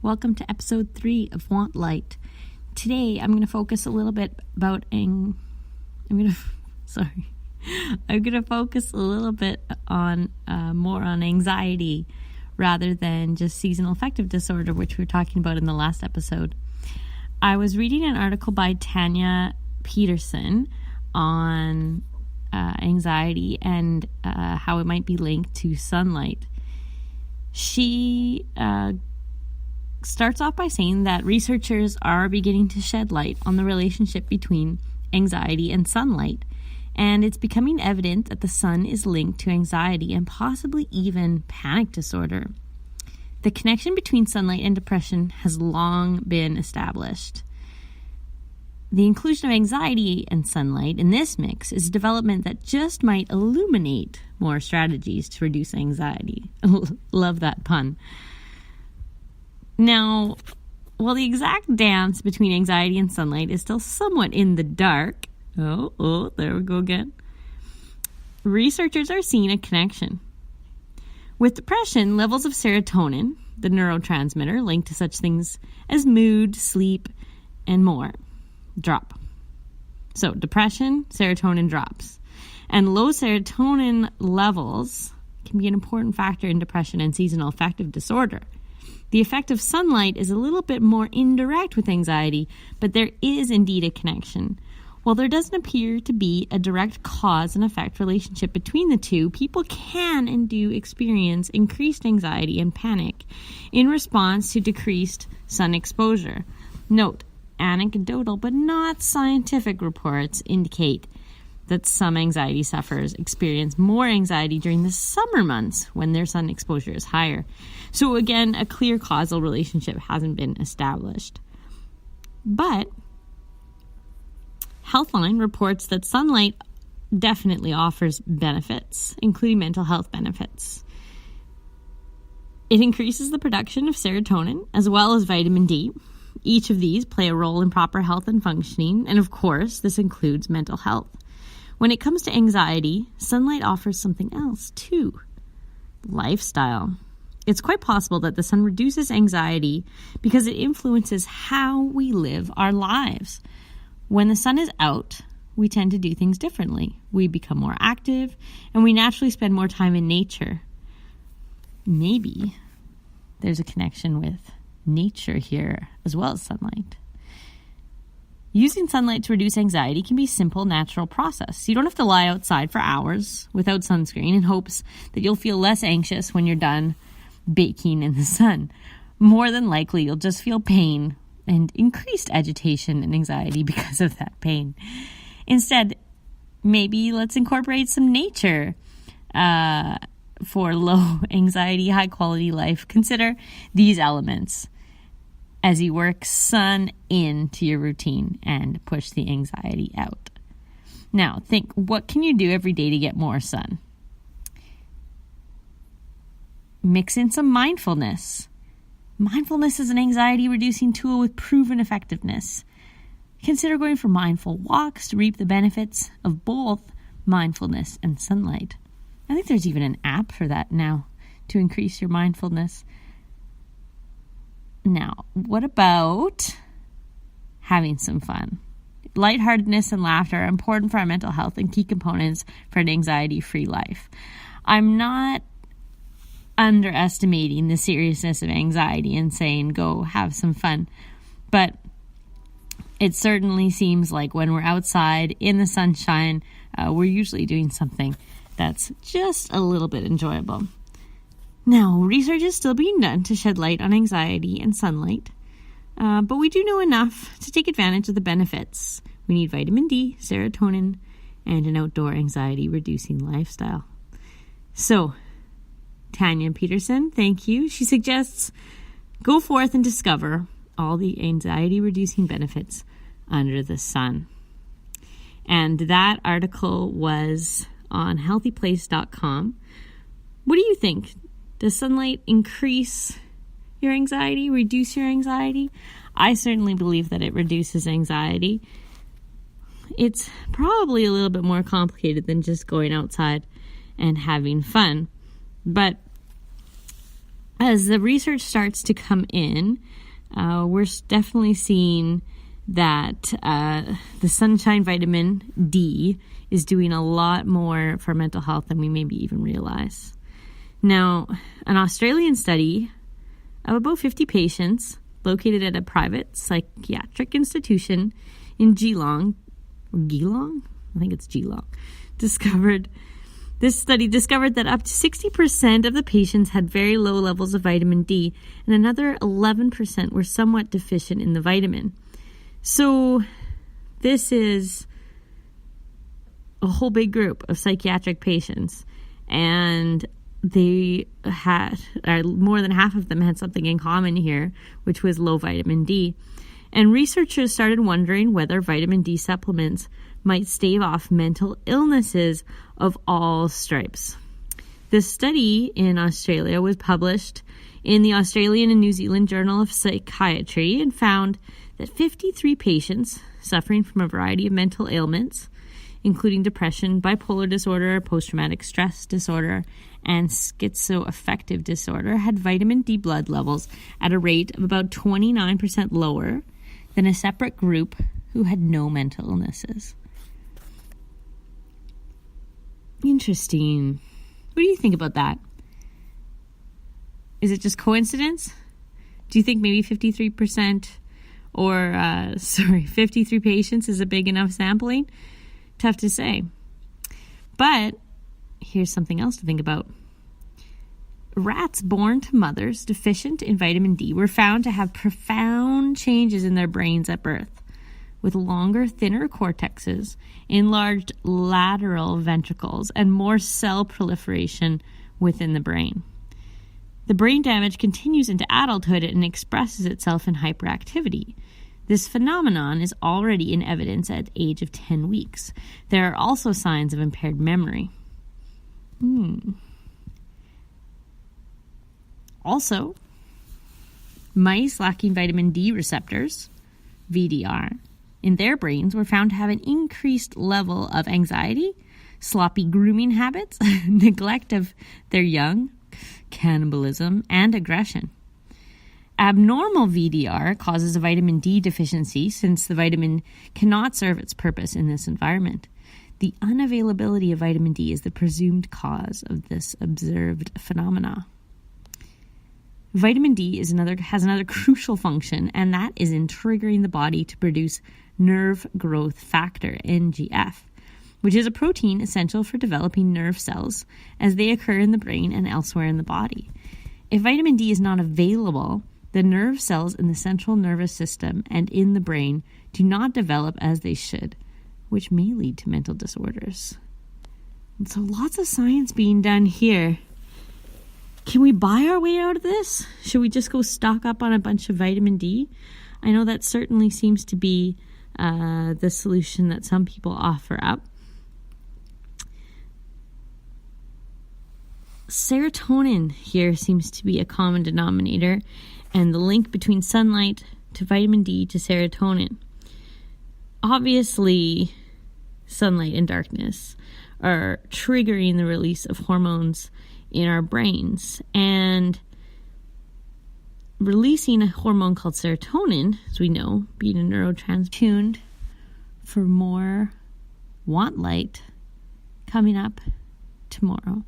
Welcome to episode 3 of WantLight. Today I'm going to focus a little bit about I'm going to focus a little bit on more on anxiety rather than just seasonal affective disorder, which we were talking about in the last episode. I was reading an article by Tanya Peterson on anxiety and how it might be linked to sunlight. She starts off by saying that researchers are beginning to shed light on the relationship between anxiety and sunlight, and it's becoming evident that the sun is linked to anxiety and possibly even panic disorder. The connection between sunlight and depression has long been established. The inclusion of anxiety and sunlight in this mix is a development that just might illuminate more strategies to reduce anxiety. Love that pun. Now, while the exact dance between anxiety and sunlight is still somewhat in the dark, there we go again, researchers are seeing a connection. With depression, levels of serotonin, the neurotransmitter linked to such things as mood, sleep, and more, drop. So depression, serotonin drops. And low serotonin levels can be an important factor in depression and seasonal affective disorder. The effect of sunlight is a little bit more indirect with anxiety, but there is indeed a connection. While there doesn't appear to be a direct cause and effect relationship between the two, people can and do experience increased anxiety and panic in response to decreased sun exposure. Note, anecdotal but not scientific reports indicate that some anxiety sufferers experience more anxiety during the summer months when their sun exposure is higher. So again, a clear causal relationship hasn't been established. But Healthline reports that sunlight definitely offers benefits, including mental health benefits. It increases the production of serotonin as well as vitamin D. Each of these play a role in proper health and functioning, and of course, this includes mental health. When it comes to anxiety, sunlight offers something else too: lifestyle. It's quite possible that the sun reduces anxiety because it influences how we live our lives. When the sun is out, we tend to do things differently. We become more active, and we naturally spend more time in nature. Maybe there's a connection with nature here as well as sunlight. Using sunlight to reduce anxiety can be a simple, natural process. You don't have to lie outside for hours without sunscreen in hopes that you'll feel less anxious when you're done baking in the sun. More than likely, you'll just feel pain and increased agitation and anxiety because of that pain. Instead, maybe let's incorporate some nature for low anxiety, high quality life. Consider these elements as you work sun into your routine and push the anxiety out. Now, think, what can you do every day to get more sun? Mix in some mindfulness. Mindfulness is an anxiety-reducing tool with proven effectiveness. Consider going for mindful walks to reap the benefits of both mindfulness and sunlight. I think there's even an app for that now to increase your mindfulness. Now, what about having some fun? Lightheartedness and laughter are important for our mental health and key components for an anxiety-free life. I'm not underestimating the seriousness of anxiety and saying go have some fun, but it certainly seems like when we're outside in the sunshine, we're usually doing something that's just a little bit enjoyable. Now, research is still being done to shed light on anxiety and sunlight, but we do know enough to take advantage of the benefits. We need vitamin D, serotonin, and an outdoor anxiety-reducing lifestyle. So, Tanya Peterson, thank you. She suggests go forth and discover all the anxiety-reducing benefits under the sun. And that article was on healthyplace.com. What do you think? Does sunlight increase your anxiety, reduce your anxiety? I certainly believe that it reduces anxiety. It's probably a little bit more complicated than just going outside and having fun. But as the research starts to come in, we're definitely seeing that the sunshine vitamin D is doing a lot more for mental health than we maybe even realize. Now, an Australian study of about 50 patients located at a private psychiatric institution in Geelong, I think it's Geelong, This study discovered that up to 60% of the patients had very low levels of vitamin D, and another 11% were somewhat deficient in the vitamin. So this is a whole big group of psychiatric patients, and they had, more than half of them had something in common here, which was low vitamin D. And researchers started wondering whether vitamin D supplements might stave off mental illnesses of all stripes. This study in Australia was published in the Australian and New Zealand Journal of Psychiatry and found that 53 patients suffering from a variety of mental ailments, including depression, bipolar disorder, post-traumatic stress disorder, and schizoaffective disorder, had vitamin D blood levels at a rate of about 29% lower than a separate group who had no mental illnesses. Interesting. What do you think about that? Is it just coincidence? Do you think maybe 53% or 53 patients is a big enough sampling? Tough to say. But here's something else to think about. Rats born to mothers deficient in vitamin D were found to have profound changes in their brains at birth, with longer, thinner cortexes, enlarged lateral ventricles, and more cell proliferation within the brain. The brain damage continues into adulthood and expresses itself in hyperactivity. This phenomenon is already in evidence at the age of 10 weeks. There are also signs of impaired memory. Also, mice lacking vitamin D receptors, VDR, in their brains were found to have an increased level of anxiety, sloppy grooming habits, neglect of their young, cannibalism, and aggression. Abnormal VDR causes a vitamin D deficiency since the vitamin cannot serve its purpose in this environment. The unavailability of vitamin D is the presumed cause of this observed phenomena. Vitamin D has another crucial function, and that is in triggering the body to produce nerve growth factor, NGF, which is a protein essential for developing nerve cells as they occur in the brain and elsewhere in the body. If vitamin D is not available, the nerve cells in the central nervous system and in the brain do not develop as they should, which may lead to mental disorders. And so lots of science being done here. Can we buy our way out of this? Should we just go stock up on a bunch of vitamin D? I know that certainly seems to be the solution that some people offer up. Serotonin here seems to be a common denominator, and the link between sunlight to vitamin D to serotonin. Obviously, sunlight and darkness are triggering the release of hormones in our brains, and releasing a hormone called serotonin, as we know, being a neurotransmitter. Tuned for more WantLight coming up tomorrow.